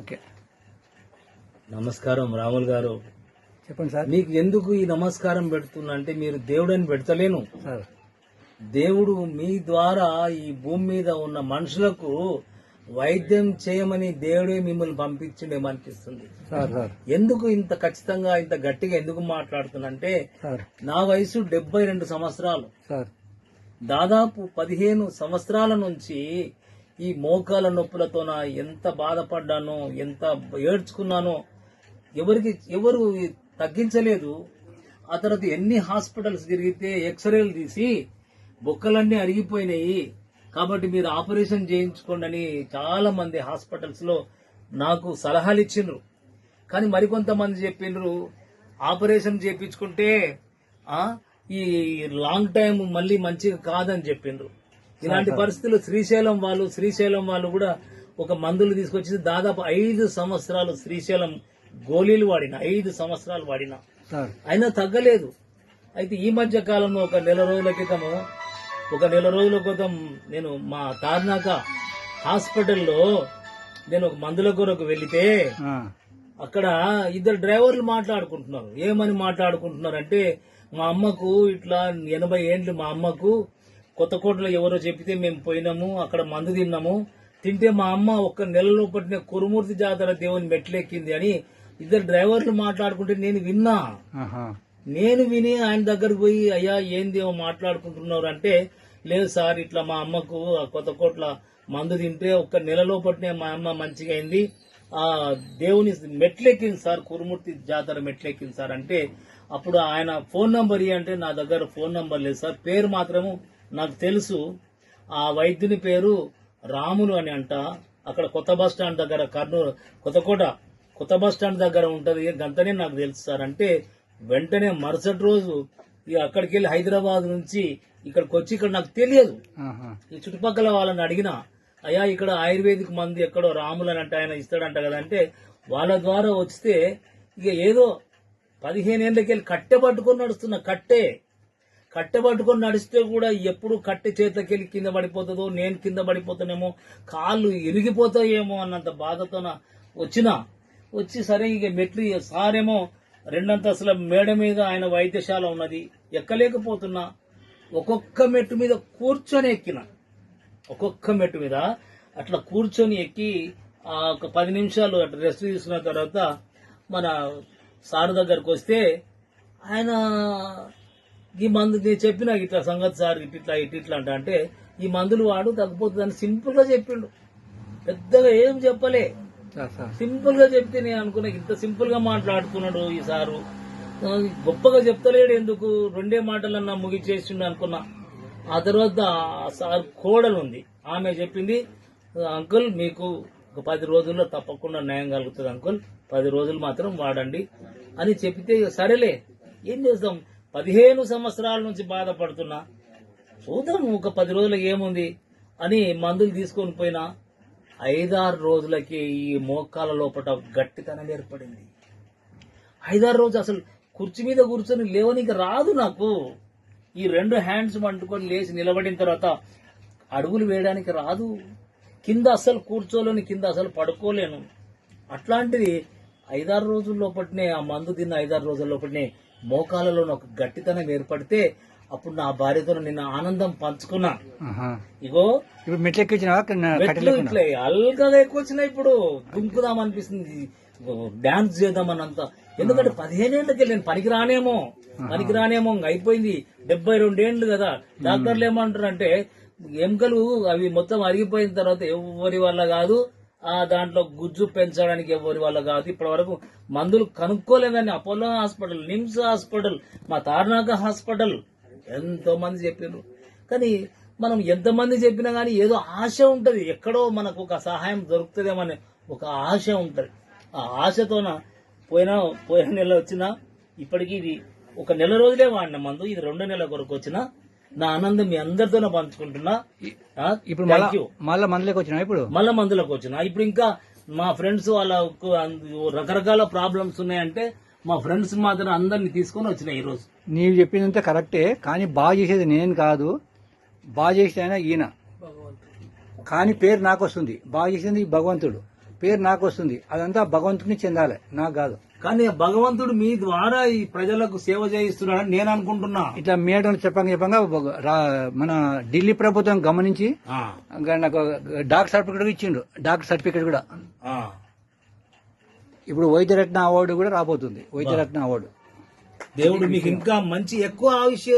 Okay, నమస్కారం రాములు గారు. చెప్పండి సార్. మీకు ఎందుకు ఈ నమస్కారం పెడుతున్నా అంటే మీరు దేవుడని పెడతలేను. సార్, దేవుడు మీ ద్వారా ఈ భూమి మీద ఉన్న మనుషులకు వైద్యం చేయమని దేవుడే మిమ్మల్ని పంపించిండేమనిపిస్తుంది. సార్ సార్ ఎందుకు ఇంత ఖచ్చితంగా ఇంత గట్టిగా ఎందుకు మాట్లాడుతున్నంటే సార్ నా వయసు 72 సంవత్సరాలు. సార్ దాదాపు 15 సంవత్సరాల నుంచి ఈ మోకాల నొప్పులతో ఎంత బాధపడ్డానో, ఎంత ఏడ్చుకున్నానో ఎవరు తగ్గించలేదు. ఆ తర్వాత ఎన్ని హాస్పిటల్స్ తిరిగితే ఎక్స్రేలు తీసి బొక్కలన్నీ అరిగిపోయినాయి, కాబట్టి మీరు ఆపరేషన్ చేయించుకోండి అని చాలా మంది హాస్పిటల్స్ లో నాకు సలహాలు ఇచ్చిండ్రు. కానీ మరికొంతమంది చెప్పిండ్రు ఆపరేషన్ చేయించుకుంటే ఈ లాంగ్ టైం మళ్ళీ మంచిగా కాదని చెప్పిండ్రు. ఇలాంటి పరిస్థితులు శ్రీశైలం వాళ్ళు కూడా ఒక మందులు తీసుకొచ్చి దాదాపు 5 సంవత్సరాలు శ్రీశైలం గోళీలు వాడిన, 5 సంవత్సరాలు వాడిన, అయినా తగ్గలేదు. అయితే ఈ మధ్య కాలంలో ఒక నెల రోజుల క్రితం నేను మా తార్నాక హాస్పిటల్లో నేను ఒక మందుల కొరకు వెళితే అక్కడ 2 డ్రైవర్లు మాట్లాడుకుంటున్నారు. ఏమని మాట్లాడుకుంటున్నారంటే, మా అమ్మకు ఇట్లా 80 ఏండ్లు, మా అమ్మకు కొత్తకోటలో ఎవరో చెప్పితే మేము పోయినాము, అక్కడ మందు తింటే మా అమ్మ ఒక్క నెలలో పట్టిన కురుమూర్తి జాతర దేవుని మెట్లెక్కింది అని 2 డ్రైవర్లు మాట్లాడుకుంటే నేను విని ఆయన దగ్గరకు పోయి, అయ్యా ఏందేమో మాట్లాడుకుంటున్నారు అంటే, లేదు సార్ ఇట్లా మా అమ్మకు కొత్తకోట్ల మందు తింటే ఒక్క నెలలో పట్టిన మా అమ్మ మంచిగా అయింది, ఆ దేవుని మెట్లెక్కింది సార్, కురుమూర్తి జాతర మెట్లెక్కింది సార్ అంటే, అప్పుడు ఆయన ఫోన్ నంబర్ అంటే నా దగ్గర ఫోన్ నంబర్ లేదు సార్, పేరు మాత్రము నాకు తెలుసు. ఆ వైద్యుని పేరు రాములు అని అంట. అక్కడ కొత్త బస్ స్టాండ్ దగ్గర, కర్నూలు కొత్త బస్ స్టాండ్ దగ్గర ఉంటది, గంతనే నాకు తెలుసు సార్ అంటే, వెంటనే మరుసటి రోజు అక్కడికి వెళ్ళి హైదరాబాద్ నుంచి ఇక్కడికి వచ్చి, ఇక్కడ నాకు తెలియదు, ఈ చుట్టుపక్కల వాళ్ళని అడిగినా, అయ్యా ఇక్కడ ఆయుర్వేదిక్ మందు ఎక్కడో రాములు అని అంటే ఆయన ఇస్తాడంట కదా అంటే, వాళ్ళ ద్వారా వస్తే ఇక ఏదో 15 ఏళ్ళకెళ్ళి కట్టె పట్టుకొని నడుస్తున్న, కట్టె పట్టుకొని నడిస్తే కూడా ఎప్పుడు కట్టె చేతికి కింద పడిపోతుందో, నేను కింద పడిపోతానేమో, కాళ్ళు ఇరిగిపోతాయేమో అన్నంత బాధతో వచ్చి సరే ఇక మెట్లు సారేమో 2 అంతస్తుల మేడ మీద ఆయన వైద్యశాల ఉన్నది, ఎక్కలేకపోతున్నా. ఒక్కొక్క మెట్టు మీద కూర్చొని ఎక్కిన, ఒక్కొక్క మెట్టు మీద అట్లా కూర్చొని ఎక్కి ఒక 10 నిమిషాలు అట్లా రెస్ట్ తీసుకున్న తర్వాత మన సార్ దగ్గరకు వస్తే, ఆయన ఈ మందు నేను చెప్పిన ఇట్లా సంగతి సార్ ఇట్లా అంటే, ఈ మందులు వాడు తగ్గిపోతుందని సింపుల్ గా చెప్పిండు. పెద్దగా ఏం చెప్పలే, సింపుల్ గా చెప్తే నేను అనుకున్నా ఇంత సింపుల్ గా మాట్లాడుతున్నాడు ఈ సారు, గొప్పగా చెప్తలేడు ఎందుకు, 2 మాటలన్నా ముగిచేసిండు అనుకున్నా. ఆ తర్వాత సార్ కోడలు ఉంది, ఆమె చెప్పింది, అంకుల్ మీకు ఒక 10 రోజుల్లో తప్పకుండా న్యాయం కలుగుతుంది అంకుల్, 10 రోజులు మాత్రం వాడండి అని చెప్తే, సరేలే ఏం చేద్దాం, 15 సంవత్సరాల నుంచి బాధపడుతున్నా, చూద్దాం ఒక 10 రోజులకు ఏముంది అని మందులు తీసుకొని పోయినా. 5-6 రోజులకి ఈ మోకాల లోపల గట్టితనం ఏర్పడింది. 5-6 రోజు అసలు కుర్చీ మీద కూర్చొని లేవనికి రాదు నాకు. ఈ 2 హ్యాండ్స్ పట్టుకొని లేచి నిలబడిన తర్వాత అడుగులు వేయడానికి రాదు, కింద అసలు కూర్చోలేను, కింద అసలు పడుకోలేను. అట్లాంటిది 5-6 రోజుల లోపటినే, ఆ మందు తిన్న 5-6 రోజుల లోపటినే మోకాలలో ఒక గట్టితనం ఏర్పడితే, అప్పుడు నా భార్యతో నిన్న ఆనందం పంచుకున్నా. ఇగో ఇప్పుడు మెట్లు ఇట్లా అల్గా ఎక్కువ వచ్చినా, ఇప్పుడు దుంకుదాం అనిపిస్తుంది, డాన్స్ చేద్దామన్నంత. ఎందుకంటే 15 ఏళ్ళకి నేను పనికి రానేమో అయిపోయింది, 72 ఏండ్లు కదా. డాక్టర్లు ఏమంటారంటే, ఎముకలు అవి మొత్తం అరిగిపోయిన తర్వాత ఎవరి వల్ల కాదు, దాంట్లో గుజ్జు పెంచడానికి ఎవరి వల్ల కాదు. ఇప్పటి వరకు మందులు కనుక్కోలేదని అపోలో హాస్పిటల్, నిమ్స్ హాస్పిటల్, మా తార్నాక హాస్పిటల్ ఎంతో మంది చెప్పారు. కానీ మనం ఎంతమంది చెప్పినా గానీ ఏదో ఆశ ఉంటది, ఎక్కడో మనకు ఒక సహాయం దొరుకుతుందేమని ఒక ఆశ ఉంటది. ఆ ఆశతోన పోయిన నెల వచ్చినా, ఇప్పటికీ ఇది ఒక నెల రోజులే వాడిన మందు, ఇది 2 నెలల కొరకు వచ్చిన నా ఆనందం మీ అందరితోనే పంచుకుంటున్నా. ఇప్పుడు మళ్ళా మందులకు వచ్చినా, మళ్ళా మందులకు వచ్చినా. ఇప్పుడు ఇంకా మా ఫ్రెండ్స్ వాళ్ళకు రకరకాల ప్రాబ్లమ్స్ ఉన్నాయంటే, మా ఫ్రెండ్స్ మాత్రం అందరినీ తీసుకొని వచ్చిన ఈ రోజు. నీవు చెప్పిందంతా కరెక్టే, కానీ బాగా చేసేది నేను కాదు, బాగా చేసేది ఈయన, కానీ పేరు నాకు వస్తుంది, బాగా చేసింది భగవంతుడు. పేరు నాకు వస్తుంది. అదంతా భగవంతుని చెందాలి, నాకు కాదు. కానీ భగవంతుడు మీ ద్వారా ఈ ప్రజలకు సేవ చేయిస్తున్నాడని నేను అనుకుంటున్నా. ఇట్లా మేడం చెప్పంగా మన ఢిల్లీ ప్రభుత్వం గమనించి ఆ, నాకు డాక్టర్ సర్టిఫికేట్ ఇచ్చిండు. డాక్టర్ సర్టిఫికేట్ కూడా ఆ. ఇప్పుడు వైద్యరత్న అవార్డు కూడా రాబోతుంది. వైద్యరత్న అవార్డు. దేవుడు మీకు ఇంకా మంచి ఎక్కువ ఆయుష్య